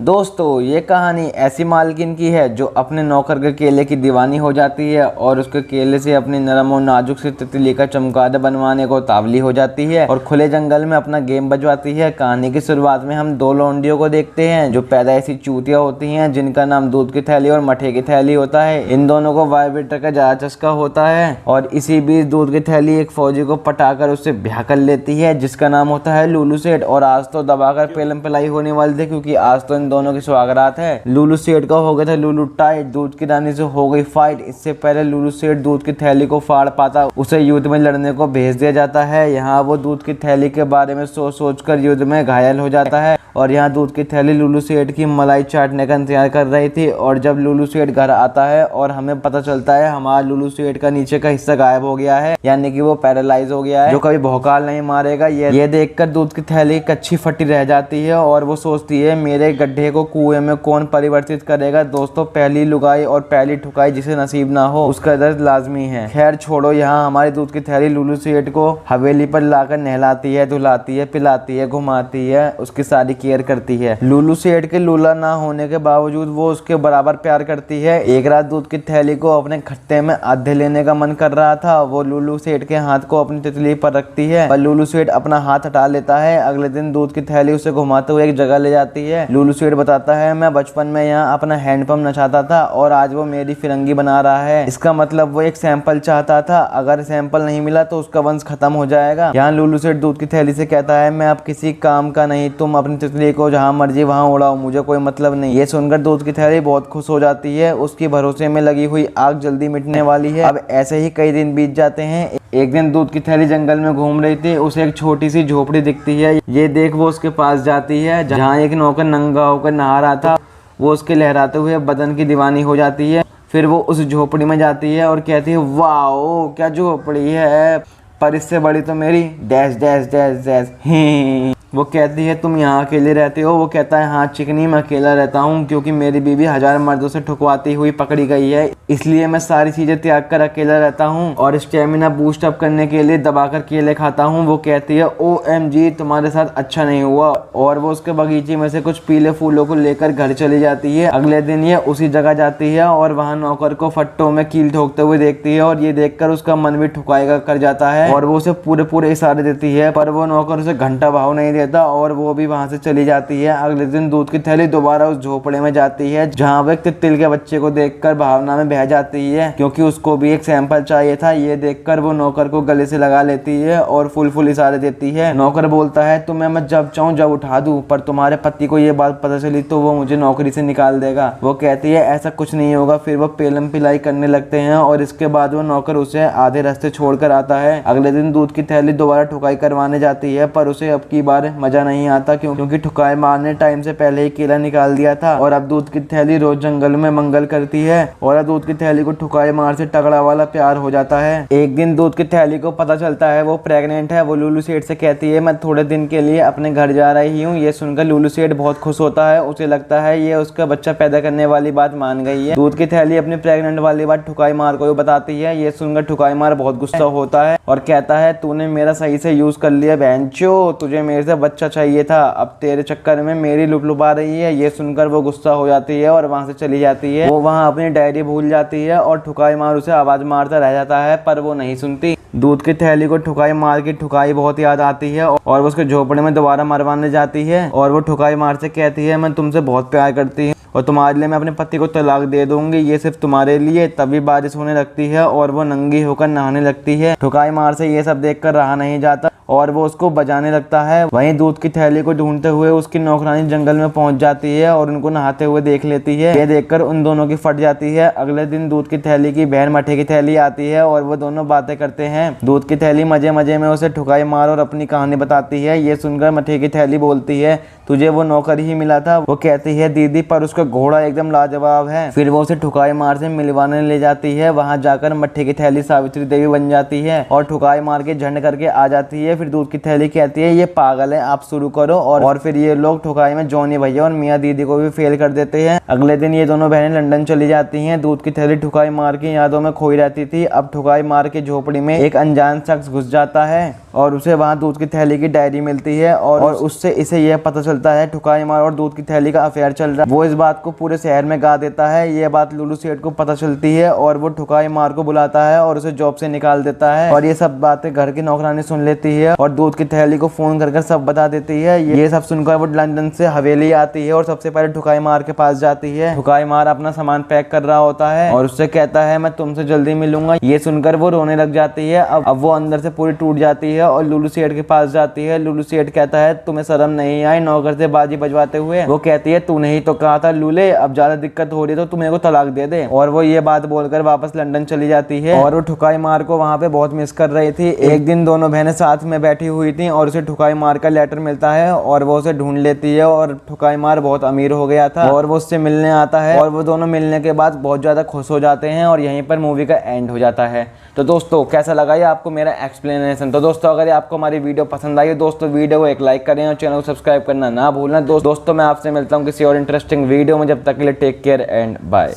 दोस्तों ये कहानी ऐसी मालकिन की है जो अपने नौकर के केले की दीवानी हो जाती है और उसके केले से अपनी नरम और नाजुक सी तितली का चमगादड़ बनवाने को तावली हो जाती है और खुले जंगल में अपना गेम बजवाती है। कहानी की शुरुआत में हम दो लौंडियों को देखते हैं जो पैदाइशी चूतिया होती हैं, जिनका नाम दूध की थैली और मठे की थैली होता है। इन दोनों को वाइब्रेटर का ज्यादा चस्का होता है और इसी बीच दूध की थैली एक फौजी को पटाकर उससे ब्याह कर लेती है जिसका नाम होता है लूलू सेठ। और आज तो दबाकर पेलम पिलाई होने वाली थी क्योंकि आज तो दोनों की सुहागरात है। लूलू सेठ का हो गया था लूलू टाइट, दूध की रानी से हो गई फाइट। इससे पहले लूलू सेठ दूध की थैली को फाड़ पाता उसे युद्ध में लड़ने को भेज दिया जाता है। यहाँ वो दूध की थैली के बारे में सोच कर युद्ध में घायल हो जाता है और यहाँ दूध की थैली लूलू सेठ की मलाई चाटने का इंतजार कर रही थी। और जब लूलू सेठ घर आता है और हमें पता चलता है हमारा लूलू सेठ का नीचे का हिस्सा गायब हो गया है, यानी कि वो पैरालाइज हो गया है, जो कभी भौकाल नहीं मारेगा। ये देखकर दूध की थैली कच्ची फटी रह जाती है और वो सोचती है मेरे गड्ढे को कुएं में कौन परिवर्तित करेगा। दोस्तों पहली लुगाई और पहली ठुकाई जिसे नसीब ना हो उसका दर्द लाजमी है। खैर छोड़ो, यहाँ हमारी दूध की थैली लूलू सेठ को हवेली पर लाकर नहलाती है, धुलाती है, पिलाती है, घुमाती है, उसकी सारी केयर करती है। लूलू सेठ के लूला ना होने के बावजूद वो उसके बराबर प्यार करती है। एक रात दूध की थैली को अपने खट्टे में आधे लेने का मन कर रहा था। वो लूलू सेठ के हाथ को अपनी तितली पर रखती है पर लूलू सेठ अपना हाथ हटा लेता है। अगले दिन दूध की थैली उसे घुमाते हुए एक जगह ले जाती है। लूलू सेठ बताता है मैं बचपन में यहाँ अपना हैंडपंप नचाता था और आज वो मेरी फिरंगी बना रहा है। इसका मतलब वो एक सैंपल चाहता था, अगर सैंपल नहीं मिला तो उसका वंश खत्म हो जाएगा। यहाँ लूलू सेठ दूध की थैली से कहता है मैं अब किसी काम का नहीं, तुम अपनी तितली को जहाँ मर्जी वहाँ उड़ाओ, मुझे कोई मतलब नहीं। ये सुनकर दूध की थैली बहुत खुश हो जाती है, उसकी भरोसे में लगी हुई आग जल्दी मिटने वाली है। अब ऐसे ही कई दिन बीत जाते हैं। एक दिन दूध की थैली जंगल में घूम रही थी, उसे एक छोटी सी झोपड़ी दिखती है। ये देख वो उसके पास जाती है जहाँ एक नौकर नंगा होकर नहा रहा था। वो उसके लहराते हुए बदन की दीवानी हो जाती है। फिर वो उस झोपड़ी में जाती है और कहती है वाओ क्या झोपड़ी है, पर इससे बड़ी तो मेरी डैश डैश डैश डैश। वो कहती है तुम यहाँ अकेले रहते हो? वो कहता है हाँ चिकनी, मैं अकेला रहता हूँ क्योंकि मेरी बीवी 1000 मर्दों से ठुकवाती हुई पकड़ी गई है, इसलिए मैं सारी चीजें त्याग कर अकेला रहता हूँ और स्टेमिना बूस्ट अप करने के लिए दबाकर केले खाता हूँ। वो कहती है OMG तुम्हारे साथ अच्छा नहीं हुआ और वो उसके बगीचे में से कुछ पीले फूलों को लेकर घर चली जाती है। अगले दिन ये उसी जगह जाती है और वहाँ नौकर को फट्टों में कील ठोकते हुए देखती है और ये देखकर उसका मन भी ठुकाएगा कर जाता है और वो उसे पूरे इशारे देती है, पर वो नौकर उसे घंटा भाव नहीं देता और वो भी वहां से चली जाती है। अगले दिन दूध की थैली दोबारा उस झोपड़े में जाती है जहां वो एक तितली के बच्चे को देखकर भावना में बह जाती है क्योंकि उसको भी एक सैंपल चाहिए था। ये देखकर वो नौकर को गले से लगा लेती है और फुल इशारे देती है। नौकर बोलता है तुम्हें मैं जब चाहूँ जब उठा दूं, पर तुम्हारे पति को ये बात पता चली तो वो मुझे नौकरी से निकाल देगा। वो कहती है ऐसा कुछ नहीं होगा। फिर वो पेलम पिलाई करने लगते हैं और इसके बाद वो नौकर उसे आधे रास्ते छोड़कर आता है। अगले दिन दूध की थैली दोबारा ठुकाई करवाने जाती है पर उसे अब की बार मजा नहीं आता क्योंकि ठुकाई मारने टाइम से पहले ही केला निकाल दिया था। और अब दूध की थैली रोज जंगल में मंगल करती है और अब दूध की थैली को ठुकाई मार से तगड़ा वाला प्यार हो जाता है। एक दिन दूध की थैली को पता चलता है वो प्रेग्नेंट है। वो लूलू सेठ से कहती है मैं थोड़े दिन के लिए अपने घर जा रही हूँ। ये सुनकर लूलू सेठ बहुत खुश होता है, उसे लगता है ये उसका बच्चा पैदा करने वाली बात मान गई है। दूध की थैली अपनी प्रेग्नेंट वाली बात ठुकाई मार को बताती है। ये सुनकर ठुकाई मार बहुत गुस्सा होता है और कहता है तूने मेरा सही से यूज कर लिया बहनचो, तुझे मेरे से बच्चा चाहिए था, अब तेरे चक्कर में मेरी लुपलुपा रही है। ये सुनकर वो गुस्सा हो जाती है और वहां से चली जाती है। वो वहां अपनी डायरी भूल जाती है और ठुकाई मार उसे आवाज मारता रह जाता है पर वो नहीं सुनती। दूध की थैली को ठुकाई मार की ठुकाई बहुत याद आती है और वो उसके झोपड़े में दोबारा मरवाने जाती है और वो ठुकाई मार से कहती है मैं तुमसे बहुत प्यार करती हूँ और तुम्हारे लिए मैं अपने पति को तलाक दे दूंगी, ये सिर्फ तुम्हारे लिए। तभी बारिश होने लगती है और वो नंगी होकर नहाने लगती है। ठुकाई मार से ये सब देखकर रहा नहीं जाता और वो उसको बजाने लगता है। वहीं दूध की थैली को ढूंढते हुए उसकी नौकरानी जंगल में पहुंच जाती है और उनको नहाते हुए देख लेती है। ये देखकर उन दोनों की फट जाती है। अगले दिन दूध की थैली की बहन मठे की थैली आती है और वो दोनों बातें करते हैं। दूध की थैली मजे में उसे ठुकाई मार और अपनी कहानी बताती है। ये सुनकर मठे की थैली बोलती है तुझे वो नौकर ही मिला था? वो कहती है दीदी पर उसका घोड़ा एकदम लाजवाब है। फिर वो उसे ठुकाई मार से मिलवाने ले जाती है। वहां जाकर मठे की थैली सावित्री देवी बन जाती है और ठुकाई मार के झंड करके आ जाती है। फिर दूध की थैली कहती है ये पागल है, है, आप शुरू करो। और फिर ये लोग ठुकाई में जॉनी भैया और मियाँ दीदी को भी फेल कर देते हैं। अगले दिन ये दोनों बहनें लंदन चली जाती हैं। दूध की थैली ठुकाई मार की यादों में खोई रहती थी। अब ठुकाई मार के झोपड़ी में एक अनजान शख्स घुस जाता है और उसे वहाँ दूध की थैली की डायरी मिलती है और उससे इसे यह पता चलता है ठुकाई मार और दूध की थैली का अफेयर चल रहा है। वो इस बात को पूरे शहर में गा देता है। ये बात लुलू सेठ को पता चलती है और वो ठुकाई मार को बुलाता है और उसे जॉब से निकाल देता है। और ये सब बातें घर की नौकरानी सुन लेती है और दूध की थैली को फोन कर सब बता देती है। ये सब सुनकर वो लंदन से हवेली आती है और सबसे पहले ठुकाई मार के पास जाती है। ठुकाई मार अपना सामान पैक कर रहा होता है और उससे कहता है मैं तुमसे जल्दी मिलूंगा। ये सुनकर वो रोने लग जाती है। अब वो अंदर से पूरी टूट जाती है और लुलू सेठ के पास जाती है। लुलू सेठ कहता है तुम्हें शर्म नहीं आई नौकर से बाजी बजवाते हुए? वो कहती है तूने ही तो कहा था लूले, अब ज्यादा दिक्कत हो रही है तो तू मेरे को तलाक दे दे। और वो ये बात बोलकर वापस लंदन चली जाती है और वो ठुकाई मार को वहाँ पे बहुत मिस कर रही थी। एक दिन दोनों बहनें साथ में बैठी हुई थी और उसे ठुकाई मार का लेटर मिलता है और वो उसे ढूंढ लेती है और ठुकाई मार बहुत अमीर हो गया था और वो उससे मिलने आता है और वो दोनों मिलने के बाद बहुत ज्यादा खुश हो जाते हैं और यहीं पर मूवी का एंड हो जाता है। तो दोस्तों कैसा लगा ये आपको मेरा एक्सप्लेनेशन? तो दोस्तों अगर आपको हमारी वीडियो पसंद आई है दोस्तों वीडियो को एक लाइक करें और चैनल को सब्सक्राइब करना ना भूलना। दोस्तों मैं आपसे मिलता हूँ किसी और इंटरेस्टिंग वीडियो में, जब तक के लिए टेक केयर एंड बाय।